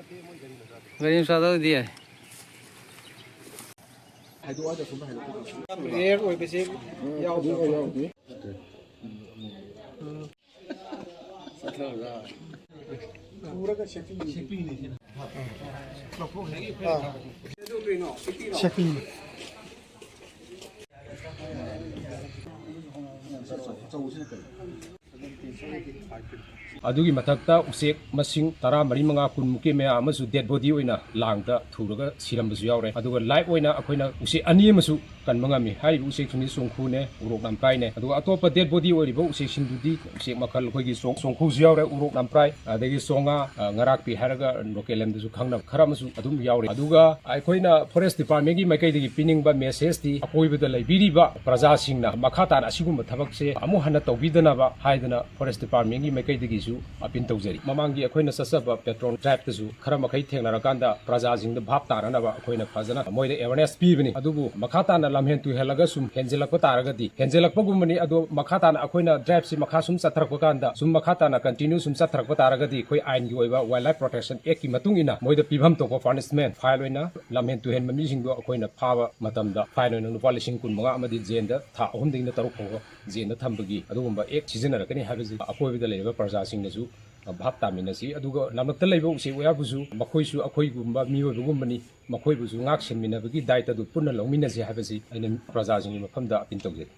Gari machado dia. Adugi mathakta usek masing tara mari manga kun muke me amasu dead body oina langda thuraga sirambasu yaure aduga live oina akoina usek ani amasu kan mangami hari usek suni songkhu ne urok nampai ne aduga atopa dead body ori bo usek sindudi usek makhal khoi gi songkhu yaure urok nampai adagi songa ngarak pi haraga lokelem du khangna kharamasu adum yaure aduga akoina forest department gi makai digi pining ba message ti akoi bada laibiri ba praja singna makhata asigum thabak se amu hana tawbidana ba haidana forest department gi makai digi apin tawjari mamangi akoina sasaba petrol drive tasu khara makai thengnarakanda praja jingda bhap taranaba akoina phajana moida awareness pibani adubu makhata na lamhen tu helaga sum henjelakpa taragadi henjelakpa gumani adu makhata na akoina drive si makha sum chatrakpa kanda sum makhata na continue sum chatrakpa taragadi khoi ain gi oiba wildlife protection act ki matung ina moida pibham to ko punishment file oina lamhen tu hen mami jingdo akoina phaba matamda file oina nupa lising kun manga amadi jenda tha ahum dingna taruk ko jenda thambagi adugumba ek sizinnarakani habizi akoibida leiba praja singnasu bhap taminasi aduga namnakta leiba use oyabusu makhoisu akhoigumba miyoibugumani makhoibusu ngak senminabagi daita du punna longminasi habasi aina praja singi mafamda apin tawjari